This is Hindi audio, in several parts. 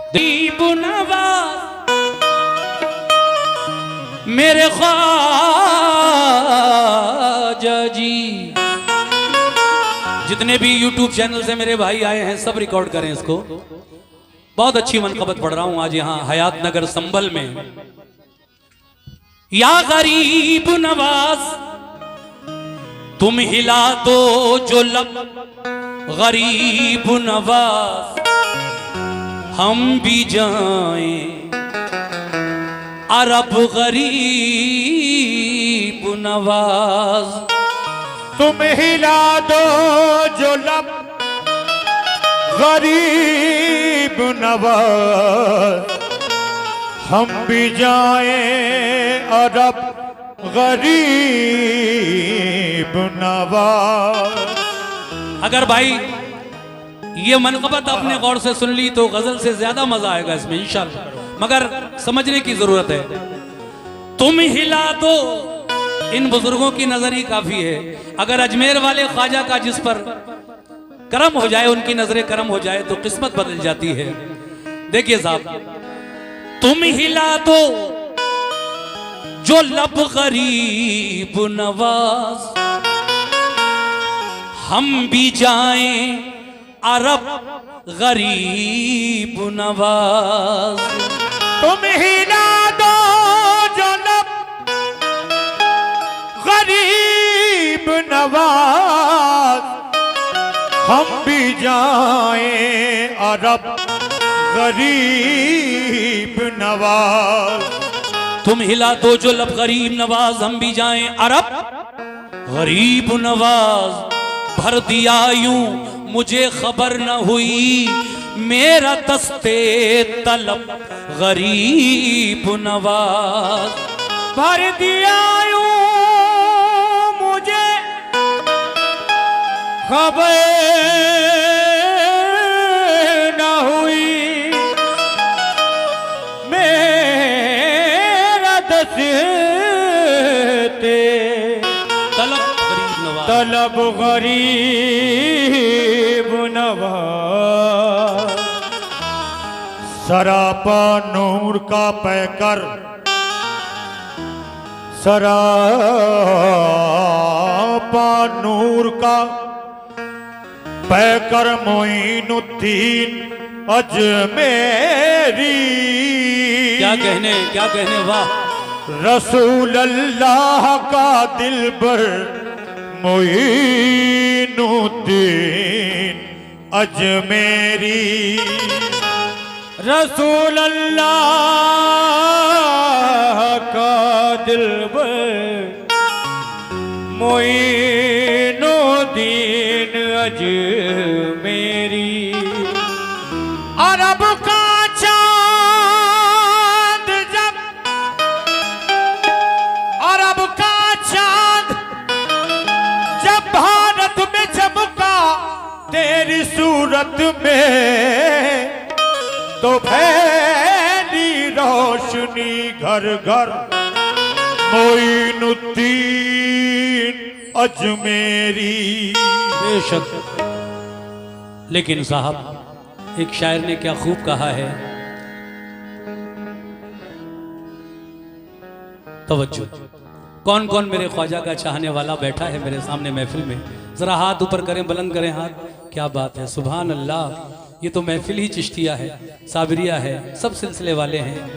दीप नवाज मेरे ख्वाजा जी। जितने भी YouTube चैनल से मेरे भाई आए हैं सब रिकॉर्ड करें इसको। बहुत अच्छी मनक़बत पढ़ रहा हूं आज यहाँ हयात नगर संभल में। या गरीब नवाज तुम हिला दो जो लब, गरीब नवाज हम भी जाएं अरब, गरीब नवाज। तुम हिला दो जो लब, गरीब नवाज हम भी जाएं अरब, गरीब नवाज। अगर भाई ये मनक़बत आपने गौर से सुन ली तो गजल से ज्यादा मजा आएगा इसमें इंशाल्लाह, मगर समझने की जरूरत है। तुम हिला दो, इन बुजुर्गों की नजर ही काफी है। अगर अजमेर वाले ख्वाजा का जिस पर करम हो जाए, उनकी नजरें करम हो जाए तो किस्मत बदल जाती है। देखिए साहब, तुम हिला दो जो लब, गरीब नवाज हम भी जाएं अरब, गरीब नवाज। तुम हिला दो जो लब, गरीब नवाज हम भी जाएं अरब, गरीब नवाज। तुम हिला दो जो लब, गरीब नवाज हम भी जाएं अरब, गरीब नवाज। भर दिया यूं मुझे खबर न हुई, मेरा दस्ते तलब, गरीब नवाज। भर दिया यूं मुझे खबर न हुई, मेरा दस्ते तलब, गरीब नवाज। सरापा नूर का पैकर, सरापा नूर का पैकर मोइनुद्दीन अजमेरी। क्या कहने वाह। रसूल अल्लाह का दिलबर मोइनुद्दीन अजमेरी। रसूल अल्लाह का दिलबर मोइनुद्दीन अजमेरी। अरब का चांद जब, अरब का चांद जब भारत में चमका तेरी सूरत में, तो फैली रोशनी घर घर मोइनुद्दीन अजमेरी। बेशक, लेकिन साहब एक शायर ने क्या खूब कहा है, तवज्जो। कौन कौन मेरे ख्वाजा का चाहने वाला बैठा है मेरे सामने महफिल में? जरा हाथ ऊपर करें, बुलंद करें हाथ। क्या बात है, सुभान अल्लाह। ये तो महफिल ही चिश्तिया है, साबरिया है, सब सिलसिले वाले हैं।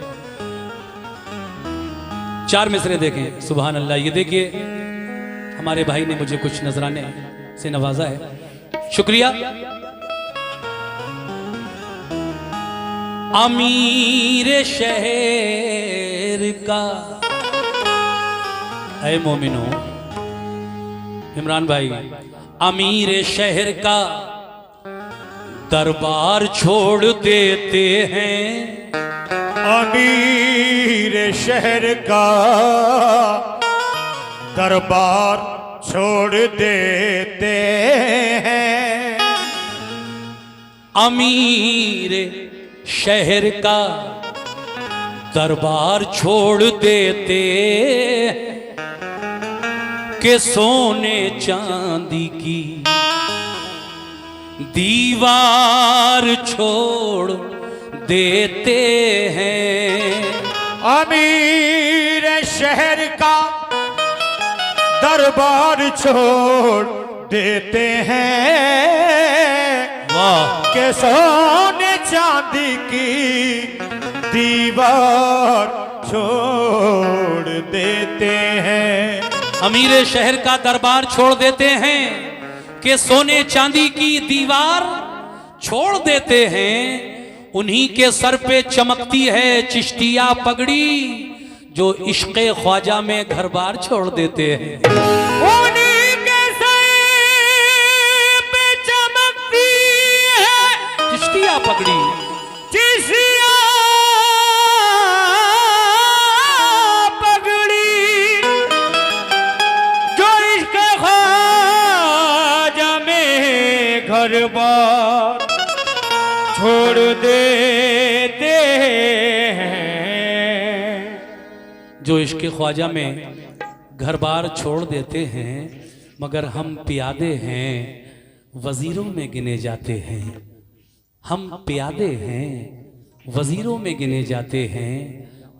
चार मिसरे देखें, सुभान अल्लाह। ये देखिए हमारे भाई ने मुझे कुछ नजराने से नवाजा है, शुक्रिया। अमीर शहर का, ऐ मोमिनो, इमरान भाई, अमीर शहर का दरबार छोड़ देते हैं। अमीर शहर का दरबार छोड़ देते हैं। अमीर शहर का दरबार छोड़ देते के सोने चांदी की दीवार छोड़ देते हैं। अमीर शहर का दरबार छोड़ देते हैं वाह के सोने चांदी की दीवार छोड़ देते हैं। अमीर शहर का दरबार छोड़ देते हैं कि सोने चांदी की दीवार छोड़ देते हैं। उन्हीं के सर पे चमकती है चिश्तिया पगड़ी जो इश्क़े ख्वाजा में घर बार छोड़ देते हैं। उन्हीं के सर पे चमकती है चिश्तिया पगड़ी चिश्तिया पगड़ी जो इश्क़े ख्वाजा में घर बार छोड़ देते हैं। जो इश्क़ ख्वाजा में घर बार छोड़ देते हैं मगर हम प्यादे हैं वजीरों में गिने जाते हैं। हम प्यादे हैं वजीरों में गिने जाते हैं।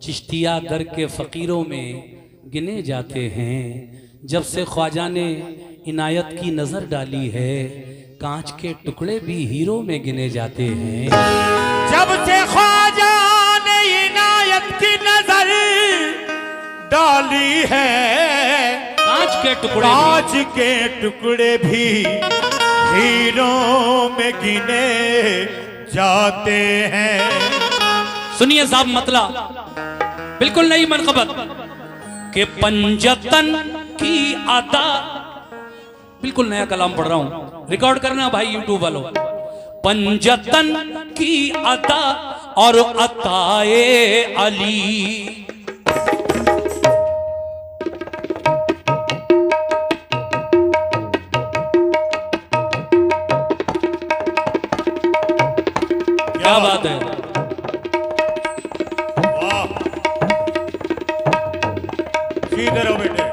चिश्तिया दर के फ़कीरों में गिने जाते हैं। जब से ख्वाजा ने इनायत की नज़र डाली है कांच के टुकड़े भी हीरो में गिने जाते हैं। जब से ख्वाजा ने इनायत की नजर डाली है कांच के टुकड़े भी हीरो में गिने जाते हैं। सुनिए साहब मतला बिल्कुल नई मनक़बत के पंजतन की अदा, बिल्कुल नया कलाम पढ़ रहा हूं, रिकॉर्ड करना भाई यूट्यूब वालों। पंजतन की अदा और अताए अली, क्या बात है। वाह सीधे रहो बेटे।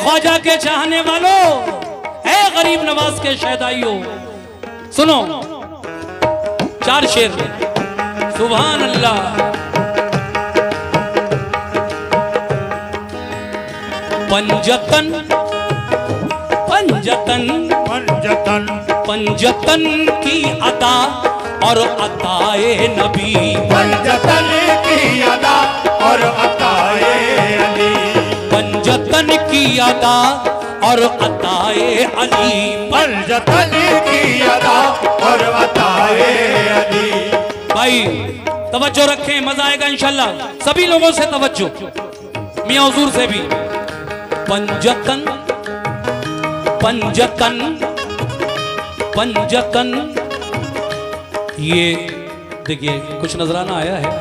ख्वाजा के चाहने वालों, ऐ गरीब नवाज के शहदाइयों, सुनो चार शेर। सुभान अल्लाह। पंजतन पंजतन पंजतन पंजतन की अदा और अताए नबी, पंजतन की अदा और अताए अली, पंजतन की अदा और अताए अली, पंजतन की अदा और अताए अली। भाई तवज्जो रखें, मजा आएगा इंशाल्लाह। सभी लोगों से तवज्जो, मियां हुजूर से भी। पंजतन पंजतन पंजतन, ये देखिए कुछ नजराना आया है,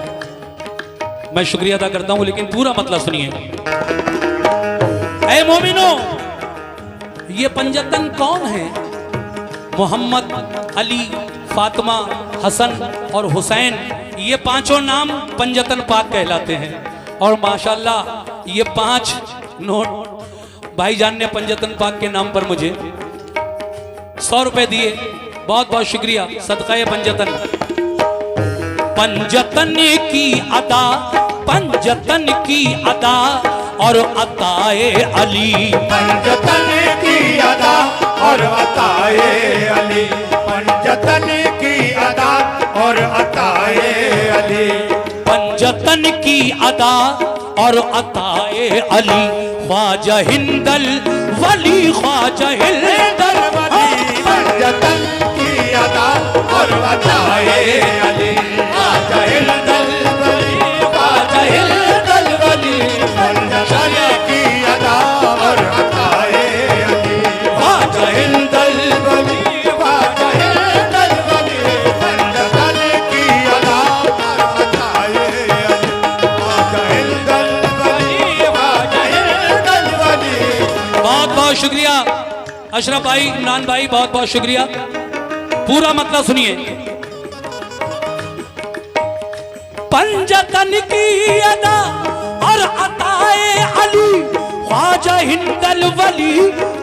मैं शुक्रिया अदा करता हूं लेकिन पूरा मतलब सुनिए। ऐ मोमिनो, ये पंजतन कौन है? मोहम्मद, अली, फातिमा, हसन और हुसैन, ये पांचों नाम पंजतन पाक कहलाते हैं। और माशाल्लाह ये 5 नोट भाईजान ने पंजतन पाक के नाम पर मुझे 100 रुपए दिए, बहुत बहुत शुक्रिया, सदका पंजतन। पंजतन की अदा, पंजतन की अदा और अताए अली, पंजतन की अदा और अताए अली, पंजतन की अदा और अताए अली, पंजतन की अदा और अताए अली। ख्वाजा हिंदल वली, ख्वाजा हिंदल वली, पंजतन की अदा और अताए अली, ख्वाजा हिंदल वली, ख्वाजा हिंदल वली, पंजतन अशरफ भाई, इमरान भाई, बहुत बहुत शुक्रिया। पूरा मतलब सुनिए। पंजतन की अदा और अताए अली, ख्वाजा हिंदल वली,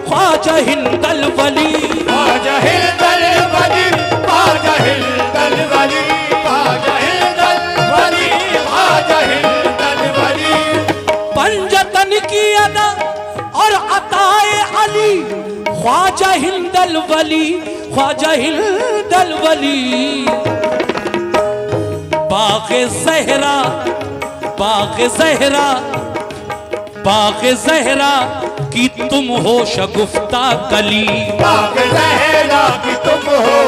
ख्वाजा हिंदल वली, ख्वाजा हिंदल वली, ख्वाजा हिंदल वली, ख्वाजा हिंदल वली, ख्वाजा हिंदल वली। पंजतन की अदा और अताए अली, ख्वाजा हिंदल वली, ख्वाजा हिंदल वली। बाग़े ज़हरा, बाग़े ज़हरा, बाग़े ज़हरा की तुम हो शगुफ्ता कली, बाग़े ज़हरा की तुम हो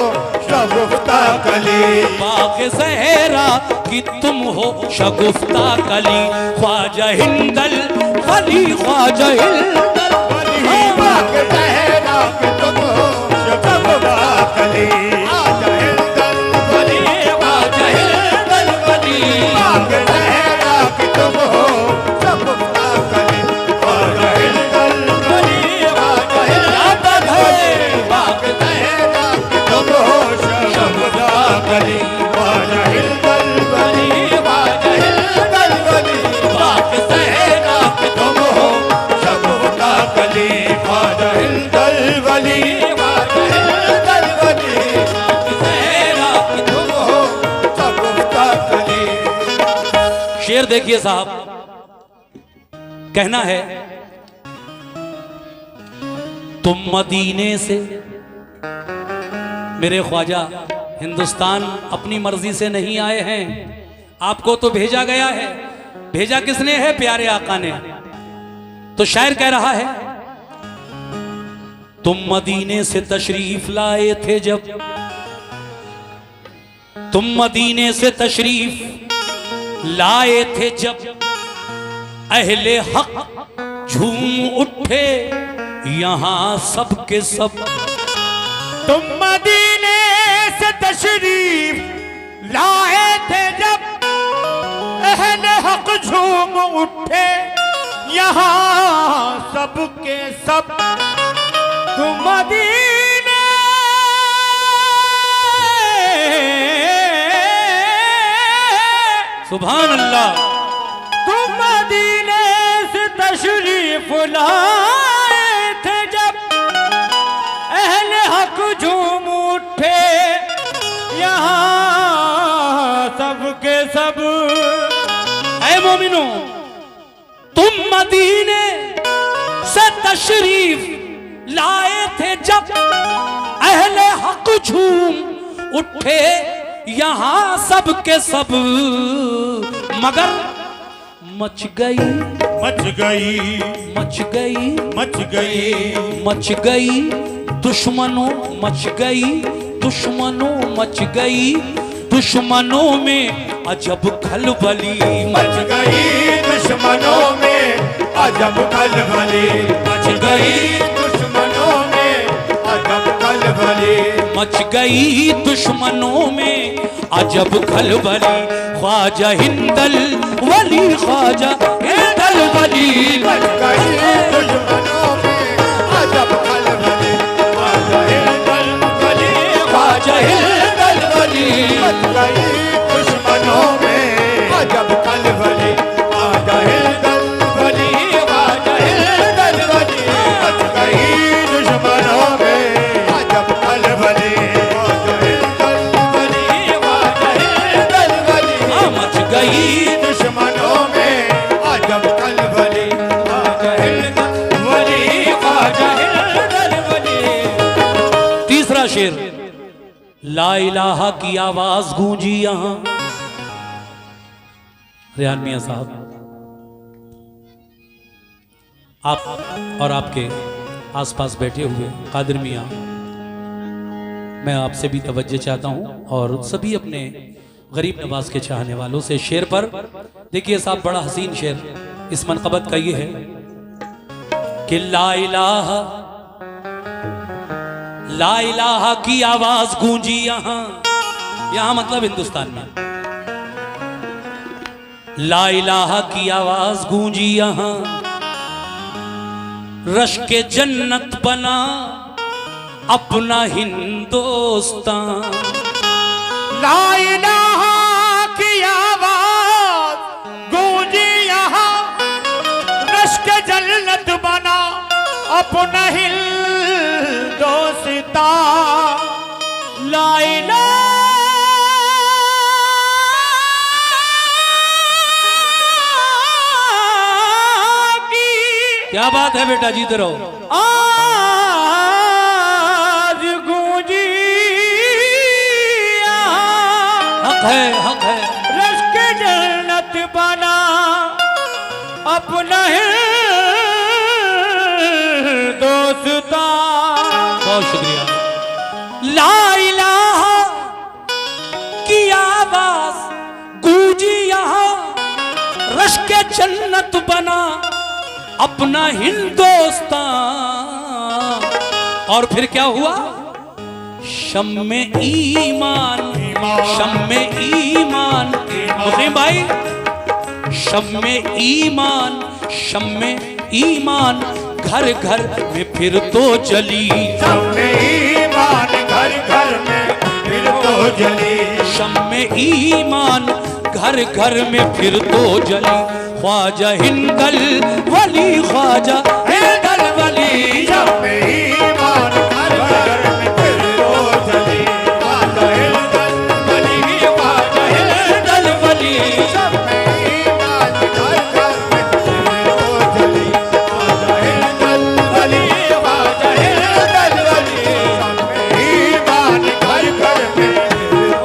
शगुफ्ता कली, बाग़े ज़हरा की तुम हो शगुफ्ता कली। ख्वाजा हिंदल वली, ख्वाजा हिंदल वली, बाग़े ज़हरा की तुम हो शगुफ्ता कली, ख्वाजा हिंदल वली, ख्वाजा हिंदल वली, बाग़े ज़हरा की तुम हो शगुफ्ता कली, ख्वाजा हिंदल वली, ख्वाजा हिंदल वली, बाग़े ज़हरा की तुम हो शगुफ्ता कली, ख्वाजा हिंदल वली, ख्वाजा हिंदल वली, बाग़े ज़हरा की तुम हो शगुफ्ता कली, ख्वाजा हिंदल वली, ख्वाजा हिंदल वली, बाग़े ज़हरा की तुम हो शगुफ्ता कली। शेर देखिए साहब, कहना है तुम मदीने से, मेरे ख्वाजा हिंदुस्तान अपनी मर्जी से नहीं आए हैं, आपको तो भेजा गया है। भेजा किसने है? प्यारे आका ने। तो शायर कह रहा है, तुम मदीने से तशरीफ लाए थे जब, तुम मदीने से तशरीफ लाए थे जब, अहले हक झूम उठे यहां सब के सब। तुम मदीने से तशरीफ लाए थे जब, अहले हक झूम उठे यहाँ सब के सब। तुम मदीने सुभान अल्लाह। तुम मदीने से तशरीफ लाए थे जब, अहले हक झूम उठे यहाँ सब के सब। ऐ मोमिनो, तुम मदीने से तशरीफ लाए थे जब, अहले हक झूम उठे यहाँ सब के सब। मगर मच गई, मच गई, मच गई, मच गई, मच गई दुश्मनों, मच गई दुश्मनों, मच गई दुश्मनों में अजब खलबली। मच गई दुश्मनों में अजब खलबली, मच गई दुश्मनों में अजब खलबली, मच गई दुश्मनों में अजब खलबली। ख्वाजा हिंदल वली, ख्वाजा हिंदल वली, मच गई दुश्मनों में अजब खलबली, ख्वाजा हिंदल वली, ख्वाजा हिंदल वली, मच गई दुश्मनों में अजब खलबली, ख्वाजा हिंदल वली, ख्वाजा हिंदल वली, मच गई दुश्मनों में अजब खलबली, ख्वाजा हिंदल वली, ख्वाजा हिंदल वली, मच गई दुश्मनों में अजब खलबली, ख्वाजा हिंदल वली, ख्वाजा हिंदल वली। तीसरा शेर, ला इलाहा की आवाज गूंजी यहां। रियान मियां साहब, आप और आपके आसपास बैठे हुए कादिर मियां, मैं आपसे भी तवज्जो चाहता हूं और सभी अपने गरीब नवाज के चाहने वालों से शेर पर देखिए साहब, बड़ा हसीन शेर इस मनकबत का ये है कि ला इलाहा की आवाज गूंजी यहां, यहां मतलब हिंदुस्तान में। ला इलाहा की आवाज गूंजी यहां, रश के जन्नत बना अपना हिंदुस्तान। ला इलाहा की आवाज गूंजी यहाँ, रश्क जन्नत बना अपना हिंदुस्तान। ला इलाहा की, क्या बात है बेटा, जीते रहो। आज गूंजी हक है, हक है। रश्क जन्नत बना अपना हिंदुस्तान। बहुत शुक्रिया। ला इलाहा की आवाज गूंजी यहाँ, रश्क जन्नत बना अपना हिंदुस्तान। और फिर क्या हुआ? शम्मे ईमान, शम्मे ईमान, मुस्लिम भाई, शम्मे ईमान, शम्मे ईमान घर घर में फिर तो जली। शम्मे ईमान घर घर में फिर तो जली। शम्मे ईमान घर घर में फिर तो जली। ख्वाजा हिंदल वली, ख्वाजा हिंदल वली। शम्मे ईमान घर घर में फिर तो जली। ख्वाजा हिंदल वली, ख्वाजा हिंदल वली। शम्मे ईमान घर घर में फिर तो जली। ख्वाजा हिंदल वली, ख्वाजा हिंदल वली। शम्मे ईमान घर घर में फिर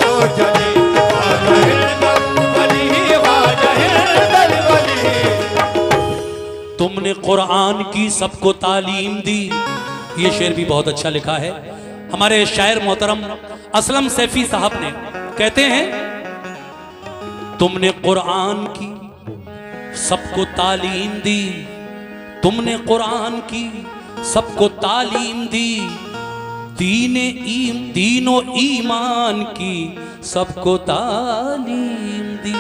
तो जली। ख्वाजा हिंदल वली, ख्वाजा हिंदल वली। तुमने कुरान की सबको तालीम दी। ये शेर भी बहुत अच्छा लिखा है हमारे शायर मोहतरम असलम सैफी साहब ने। कहते हैं, तुमने कुरान की सबको तालीम दी, तुमने कुरान की सबको तालीम दी। दीनो ईमान की सबको तालीम दी।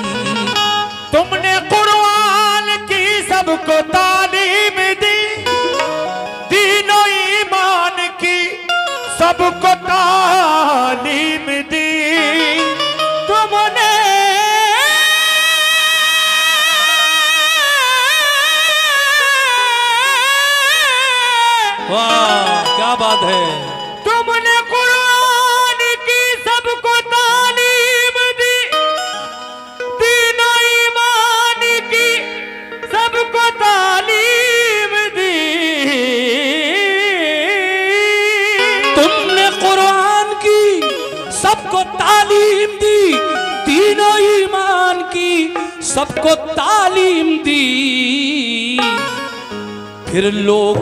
तुमने कुरान की सबको तालीम दी, दीनो ईमान की सबको तालीम दी। तुमने वाह, क्या बात है। तुमने कुरान की सबको तालीम दी, दीनो ईमान की सबको तालीम दी। तुमने कुरान की सबको तालीम दी, तीनों ईमान की सबको तालीम दी। फिर लोग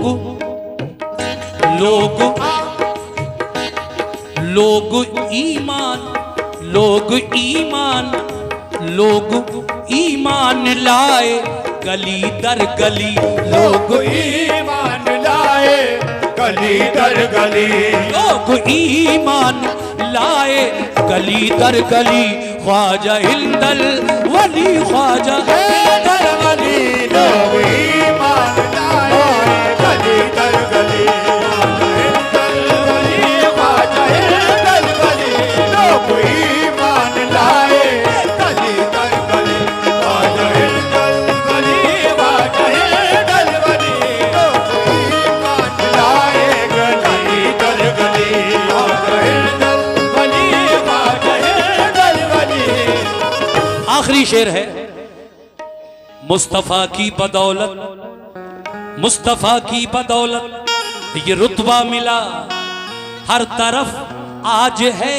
ईमान लाए गली दर गली। लोग ईमान लाए गली दर गली। लोग ईमान लाए गली दर गली। ख्वाजा हिंदल वली, ख्वाजा हिंदल वली। लोग ईमान लाए गली दर गली। ख्वाजा हिंदल वली, लोग ईमान लाए गली दर गली। ख्वाजा हिंदल वली, ख्वाजा हिंदल वली। लोग ईमान लाए गली दर गली। ख्वाजा हिंदल वली, ख्वाजा हिंदल वली। आखिरी शेर है, मुस्तफा की बदौलत, मुस्तफा की बदौलत ये रुतबा मिला। हर तरफ आज है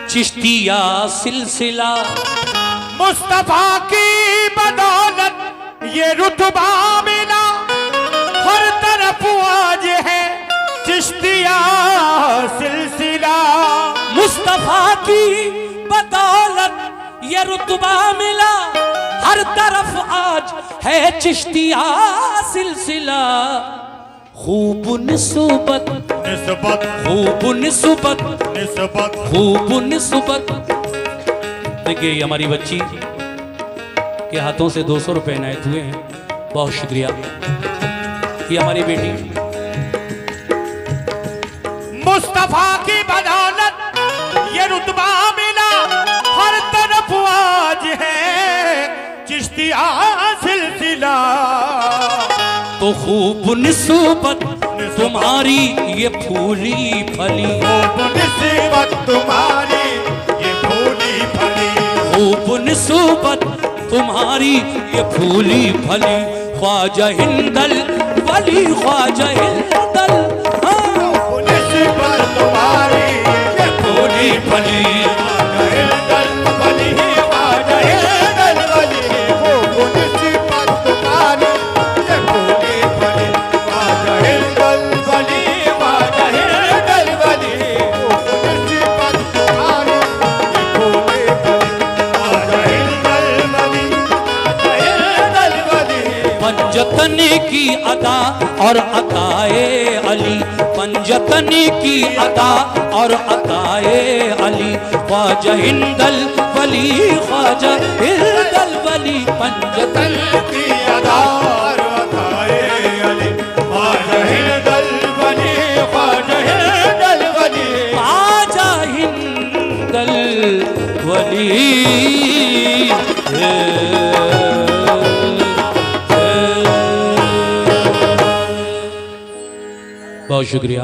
चिश्तिया सिलसिला। मुस्तफा की बदौलत ये रुतबा मिला। हर तरफ आज है चिश्तिया सिलसिला। मुस्तफा की बदौलत ये रुतबा मिला। हर तरफ आज है चिश्तिया सिलसिला। खूब निस्बत, निस्बत, खूब निस्बत, निस्बत, खूब निस्बत। देखिए, ये हमारी बच्ची के हाथों से 200 रुपए इनायत हुए हैं, बहुत शुक्रिया। ये हमारी बेटी मुस्तफा की बदौलत ये रुतबा मिला, हर तरफ आज है चिश्तिया सिलसिला। तो खूब निस्बत तुम्हारी ये फूली फली, खूब निस्बत तुम्हारी ये फूली फली, खूब निस्बत तुम्हारी ये फूली फली। ख्वाजा हिंदल वली, ख्वाजा हिंदल, खूब निस्बत तुम्हारी ये फूली फली, ख्वाजा हिंदल वली, ख्वाजा हिंदल वली। खूब निस्बत तुम्हारी ये फूली फली, ख्वाजा हिंदल वली, ख्वाजा हिंदल वली। खूब निस्बत तुम्हारी ये फूली फली, ख्वाजा हिंदल वली, ख्वाजा हिंदल वली। पंजतन की अदा और अताए अली, पंजतन की अदा और अताए अली। ख्वाजा हिंदल वली, ख्वाजा हिंदल वली, पंजतन की अदा और अताए अली, ख्वाजा हिंदल वली, ख्वाजा हिंदल वली। ख्वाजा हिंदल वली। बहुत शुक्रिया।